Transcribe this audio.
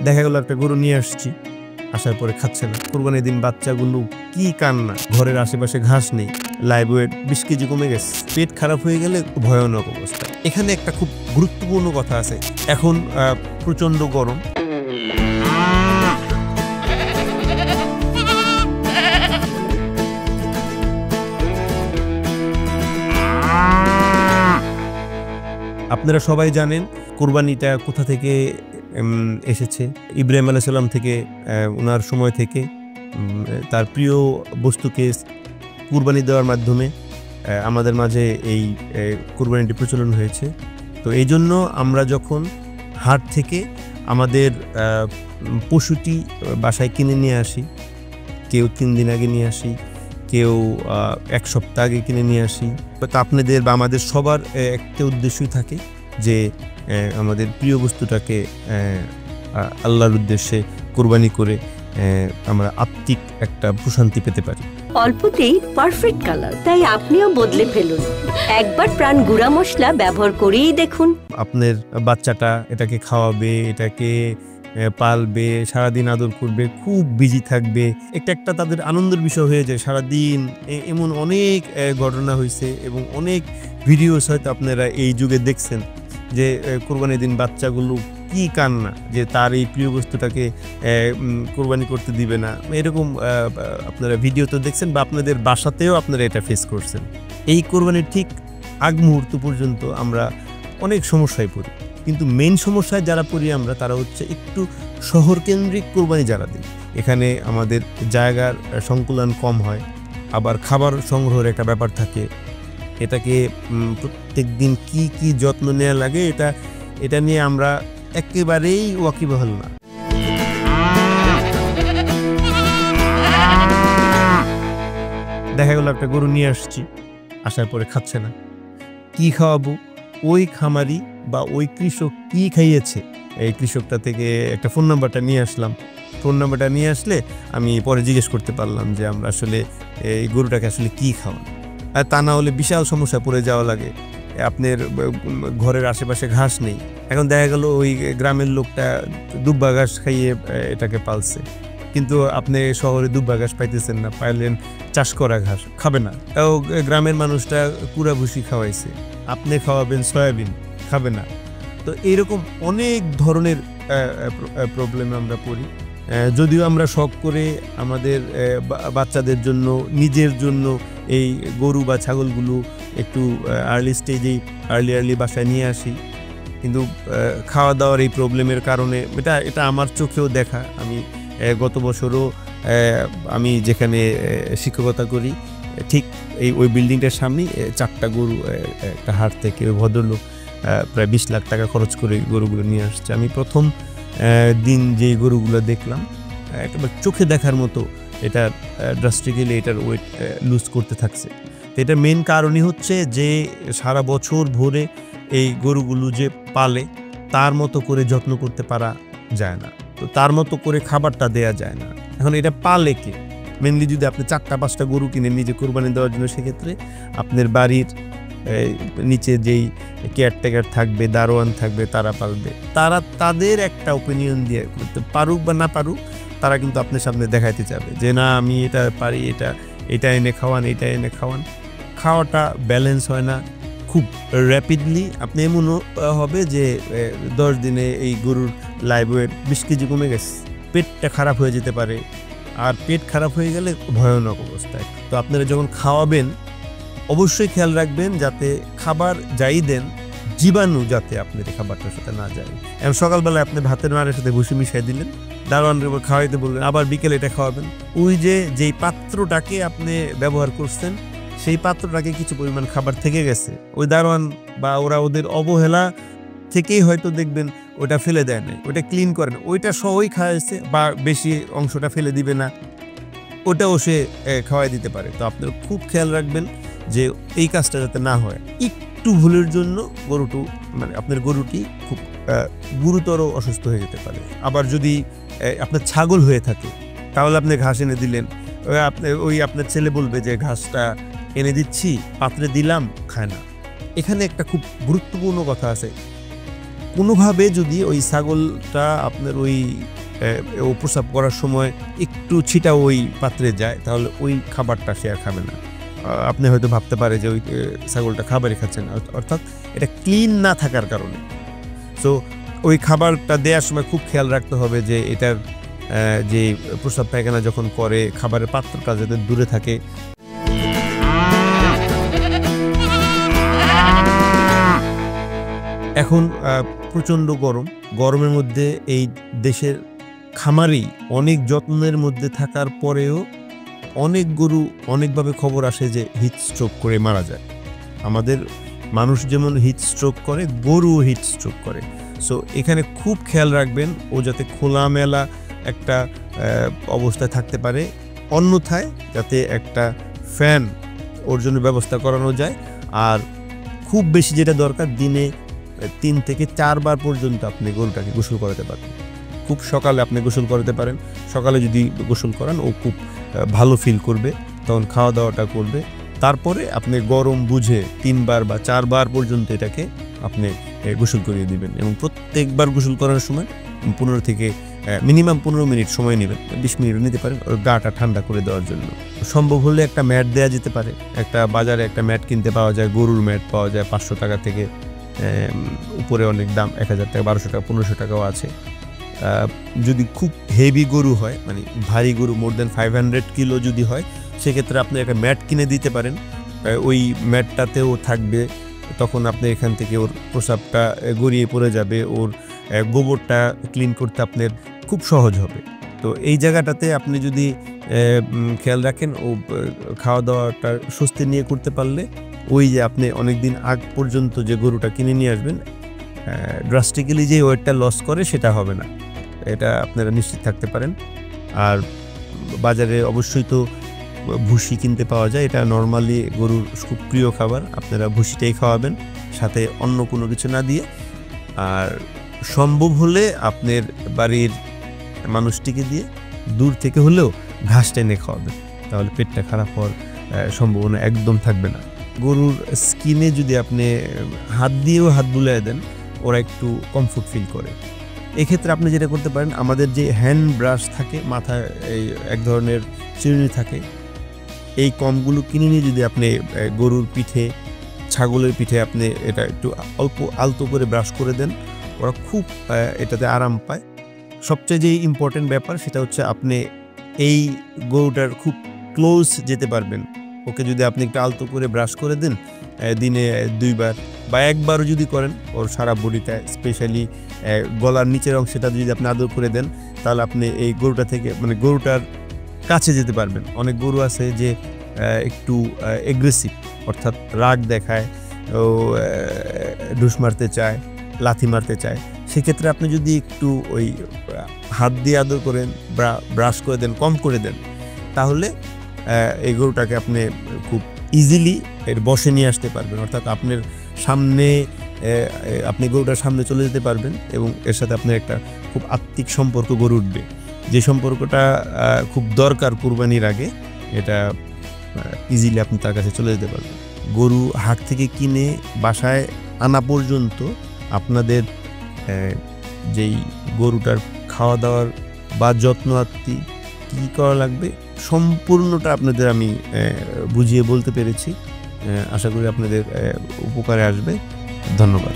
দেখা গেল একটা গরু নিয়ে আসছি, আসার পরে খাচ্ছে না। কুরবানির দিন বাচ্চাগুলো কি কান্না, ঘরের আশেপাশে ঘাস নেই, লাইভ ওয়েট 20 কেজি কমে গেছে, পেট খারাপ হয়ে গেলে ভয়ানক অবস্থা। এখানে একটা খুব গুরুত্বপূর্ণ কথা আছে। এখন প্রচন্ড গরম, আপনারা সবাই জানেন কুরবানিটা কোথা থেকে এসেছে। ইব্রাহিম আলাইহিস সালাম থেকে, ওনার সময় থেকে তার প্রিয় বস্তুকে কুরবানি দেওয়ার মাধ্যমে আমাদের মাঝে এই কুরবানিটি প্রচলন হয়েছে। তো এই জন্য আমরা যখন হাট থেকে আমাদের পশুটি বাসায় কিনে নিয়ে আসি, কেউ 3 দিন আগে নিয়ে আসি, কেউ 1 সপ্তাহ আগে কিনে নিয়ে আসি, তো আপনাদের বা আমাদের সবার একটা উদ্দেশ্যই থাকে যে আমাদের প্রিয় বস্তুটাকে আল্লাহর উদ্দেশ্যে কুরবানি করে আমরা আত্মিক একটা প্রশান্তি পেতে পারি। অল্পতেই পারফেক্ট কালার, তাই আপনিও বদলে ফেলুন। একবার প্রাণ গুঁড়া মশলা ব্যবহার করেই দেখুন। আপনার বাচ্চাটা এটাকে খাওয়াবে, এটাকে পালবে, সারাদিন আদর করবে, খুব বিজি থাকবে, একটা তাদের আনন্দের বিষয় হয়ে যায় সারাদিন। এমন অনেক ঘটনা হয়েছে এবং অনেক ভিডিওস হয়তো আপনারা এই যুগে দেখছেন যে কুরবানির দিন বাচ্চাগুলো কি কান্না যে তার এই প্রিয় বস্তুটাকে কুরবানি করতে দিবে না। এরকম আপনারা ভিডিও তো দেখছেন বা আপনাদের বাসাতেও আপনারা এটা ফেস করছেন। এই কুরবানির ঠিক আগ মুহূর্ত পর্যন্ত আমরা অনেক সমস্যায় পড়ি, কিন্তু মেইন সমস্যায় যারা পড়ি আমরা তারা হচ্ছে একটু শহরকেন্দ্রিক কুরবানি যারা দিই। এখানে আমাদের জায়গার সংকুলন কম হয়, আবার খাবার সংগ্রহের একটা ব্যাপার থাকে। এটাকে প্রত্যেক দিন কি যত্ন নেওয়া লাগে এটা নিয়ে আমরা একেবারেই ওয়াকিবহাল না। দেখা গেল একটা গরু নিয়ে আসছি, আসার পরে খাচ্ছে না, কি খাওয়াবো? ওই খামারি বা ওই কৃষক কি খাইয়েছে, এই কৃষকটা থেকে একটা ফোন নাম্বারটা নিয়ে আসলাম। ফোন নাম্বারটা নিয়ে আসলে আমি পরে জিজ্ঞেস করতে পারলাম যে আমরা আসলে এই গরুটাকে আসলে কি খাওয়ান। আর তা না হলে বিশাল সমস্যা পড়ে যাওয়া লাগে। আপনার ঘরের আশেপাশে ঘাস নেই, এখন দেখা গেল ওই গ্রামের লোকটা দুব্বা ঘাস খাইয়ে এটাকে পালছে, কিন্তু আপনি শহরে দুব্বা ঘাস পাইতেছেন না, পাইলেন চাষ করা ঘাস, খাবে না। তাও গ্রামের মানুষটা কুড়া ভুসি খাওয়াইছে, আপনি খাওয়াবেন সয়াবিন, খাবে না। তো এইরকম অনেক ধরনের প্রবলেমে আমরা পড়ি। যদিও আমরা শখ করে আমাদের বাচ্চাদের জন্য, নিজের জন্য এই গরু বা ছাগলগুলো একটু আর্লি স্টেজেই আর্লি বাসায় নিয়ে আসি, কিন্তু খাওয়া দাওয়ার এই প্রবলেমের কারণে এটা আমার চোখেও দেখা। আমি গত বছরও আমি যেখানে শিক্ষকতা করি ঠিক ওই বিল্ডিংটার সামনেই 4টা গরু একটা হাট থেকে ওই ভদ্রলোক প্রায় 20 লাখ টাকা খরচ করে গরুগুলো নিয়ে আসছে। আমি প্রথম দিন যেই গরুগুলো দেখলাম একেবারে চোখে দেখার মতো এটা ড্রাস্টিক্যালি এটার ওয়েট লুজ করতে থাকছে। তো এটা মেন কারণই হচ্ছে যে সারা বছর ভরে এই গরুগুলো যে পালে তার মতো করে যত্ন করতে পারা যায় না, তো তার মতো করে খাবারটা দেয়া যায় না। এখন এটা পালে কে? মেনলি যদি আপনি 4টা-5টা গরু কিনে নিজে কোরবানি দেওয়ার জন্য, সেক্ষেত্রে আপনার বাড়ির নিচে যেই কেয়ারটেকার থাকবে, দারোয়ান থাকবে, তারা পালবে। তাদের একটা ওপিনিয়ন দিয়ে পারুক বা না পারুক, তারা কিন্তু আপনার সামনে দেখাইতে যাবে যে না আমি এটা পারি, এটা এনে খাওয়ান, এটা এনে খাওয়ান। খাওয়াটা ব্যালেন্স হয় না, খুব র্যাপিডলি আপনি এমনও হবে যে 10 দিনে এই গরুর লাইভ ওয়েট 20 কেজি কমে গেছে, পেটটা খারাপ হয়ে যেতে পারে। আর পেট খারাপ হয়ে গেলে ভয়ানক অবস্থায়। তো আপনারা যখন খাওয়াবেন অবশ্যই খেয়াল রাখবেন যাতে খাবার যাই দেন জীবাণু যাতে আপনার এই খাবারটার সাথে না যায়। এবং সকালবেলায় আপনি ভাতের মারের সাথে ভুসি মিশিয়ে দিলেন, দারোয়ানের উপর খাওয়াইতে বললেন, আবার বিকেলে এটা খাওয়াবেন। ওই যেই পাত্রটাকে আপনি ব্যবহার করছেন সেই পাত্রটাকে কিছু পরিমাণ খাবার থেকে গেছে, ওই দারোয়ান বা ওদের অবহেলা থেকেই হয়তো দেখবেন ওটা ফেলে দেয় না, ওটা ক্লিন করে না, ওইটা সহই খাওয়াইছে বা বেশি অংশটা ফেলে দিবে না, ওটাও সে খাওয়াই দিতে পারে। তো আপনারা খুব খেয়াল রাখবেন যে এই কাজটা যাতে না হয়। একটু ভুলের জন্য আপনার গরুটি খুব গুরুতর অসুস্থ হয়ে যেতে পারে। আবার যদি আপনার ছাগল হয়ে থাকে তাহলে আপনি ঘাস এনে দিলেন, আপনার ছেলে বলবে যে ঘাসটা এনে দিচ্ছি, পাত্রে দিলাম, খায় না। এখানে একটা খুব গুরুত্বপূর্ণ কথা আছে, কোনোভাবে যদি ওই ছাগলটা আপনার ওই প্রস্রাব করার সময় একটু ছিটা ওই পাত্রে যায়, তাহলে ওই খাবারটা সে আর খাবে না। আপনি হয়তো ভাবতে পারে যে ওই ছাগলটা খাবারই খাচ্ছে না, অর্থাৎ এটা ক্লিন না থাকার কারণে। সো ওই খাবারটা দেওয়ার সময় খুব খেয়াল রাখতে হবে যে এটার যে প্রস্রাব পায়খানা যখন করে খাবারের পাত্রটা যাতে দূরে থাকে। এখন প্রচণ্ড গরমের মধ্যে এই দেশের খামারি অনেক যত্নের মধ্যে থাকার পরেও অনেক গরু অনেকভাবে খবর আসে যে হিট স্ট্রোক করে মারা যায়। আমাদের মানুষ যেমন হিট স্ট্রোক করে, গরুও হিট স্ট্রোক করে। সো এখানে খুব খেয়াল রাখবেন ও যাতে খোলামেলা একটা অবস্থায় থাকতে পারে, অন্যথায় যাতে একটা ফ্যান ওর জন্য ব্যবস্থা করানো যায়। আর খুব বেশি যেটা দরকার, দিনে 3 থেকে 4 বার পর্যন্ত আপনি গরুটাকে গোসল করাতে পারেন। খুব সকালে আপনি গোসল করাতে পারেন। সকালে যদি গোসল করান ও খুব ভালো ফিল করবে, তখন খাওয়া দাওয়াটা করবে। তারপরে আপনি গরম বুঝে 3 বার বা 4 বার পর্যন্ত এটাকে আপনি গোসল করিয়ে দিবেন, এবং প্রত্যেকবার গোসল করার সময় 15 থেকে মিনিমাম 15 মিনিট সময় নেবেন, 20 মিনিটও নিতে পারেন ওর গাটা ঠান্ডা করে দেওয়ার জন্য। সম্ভব হলে একটা ম্যাট দেওয়া যেতে পারে। একটা বাজারে একটা ম্যাট কিনতে পাওয়া যায়, গরুর ম্যাট পাওয়া যায় 500 টাকা থেকে উপরে, অনেক দাম 1000 টাকা, 1200 টাকা, 1500 টাকাও আছে। যদি খুব হেভি গরু হয়, মানে ভারী গরু, মোর দেন 500 কিলো যদি হয়, সেক্ষেত্রে আপনি একটা ম্যাট কিনে দিতে পারেন। ওই ম্যাটটাতেও থাকবে, তখন আপনি এখান থেকে ওর প্রস্রাবটা গড়িয়ে পড়ে যাবে, ওর গোবরটা ক্লিন করতে আপনার খুব সহজ হবে। তো এই জায়গাটাতে আপনি যদি খেয়াল রাখেন, ও খাওয়া দাওয়াটা স্বস্তি নিয়ে করতে পারলে, ওই যে আপনি অনেকদিন আগ পর্যন্ত যে গরুটা কিনে নিয়ে আসবেন, ড্রাস্টিক্যালি যে ওয়েটটা লস করে সেটা হবে না, এটা আপনারা নিশ্চিত থাকতে পারেন। আর বাজারে অবশ্যই তো ভুসি কিনতে পাওয়া যায়, এটা নর্মালি গরুর খুব প্রিয় খাবার। আপনারা ভুসিটাই খাওয়াবেন, সাথে অন্য কোনো কিছু না দিয়ে। আর সম্ভব হলে আপনার বাড়ির মানুষটিকে দিয়ে দূর থেকে হলেও ঘাস টেনে খাওয়াবেন, তাহলে পেটটা খারাপ হওয়ার সম্ভাবনা একদম থাকবে না। গরুর স্কিনে যদি আপনি হাত দিয়েও হাত বুলিয়ে দেন, ওরা একটু কমফোর্ট ফিল করে। এক্ষেত্রে আপনি যেটা করতে পারেন, আমাদের যে হ্যান্ড ব্রাশ থাকে, মাথায় এই এক ধরনের চিরুনি থাকে, এই কমগুলো কিনে নিয়ে যদি আপনি গরুর পিঠে, ছাগলের পিঠে আপনি এটা একটু অল্প আলতো করে ব্রাশ করে দেন, ওরা খুব এটাতে আরাম পায়। সবচেয়ে যে ইম্পর্টেন্ট ব্যাপার সেটা হচ্ছে আপনি এই গরুটার খুব ক্লোজ যেতে পারবেন। ওকে যদি আপনি একটু আলতো করে ব্রাশ করে দেন, দিনে 2 বার বা 1 বারও যদি করেন, ওর সারা বডিটা, স্পেশালি গলার নিচের অংশটা যদি আপনি আদর করে দেন, তাহলে আপনি এই গরুটা থেকে, মানে গরুটার কাছে যেতে পারবেন। অনেক গরু আছে যে একটু এগ্রেসিভ, অর্থাৎ রাগ দেখায়, ও ঢুস মারতে চায়, লাথি মারতে চায়। সেক্ষেত্রে আপনি যদি একটু ওই হাত দিয়ে আদর করেন, ব্রাশ করে দেন, কম করে দেন, তাহলে এই গরুটাকে আপনি খুব ইজিলি এর বসে নিয়ে আসতে পারবেন। অর্থাৎ আপনার সামনে, আপনি গরুটার সামনে চলে যেতে পারবেন, এবং এর সাথে আপনার একটা খুব আত্মিক সম্পর্ক গড়ে উঠবে, যে সম্পর্কটা খুব দরকার কুরবানির আগে। এটা ইজিলি আপনি তার কাছে চলে যেতে পারবেন। গরু হাট থেকে কিনে বাসায় আনা পর্যন্ত আপনাদের যেই গরুটার খাওয়া দাওয়ার বা যত্নার্থী কী করা লাগবে, সম্পূর্ণটা আপনাদের আমি বুঝিয়ে বলতে পেরেছি। আশা করি আপনাদের উপকারে আসবে। ধন্যবাদ।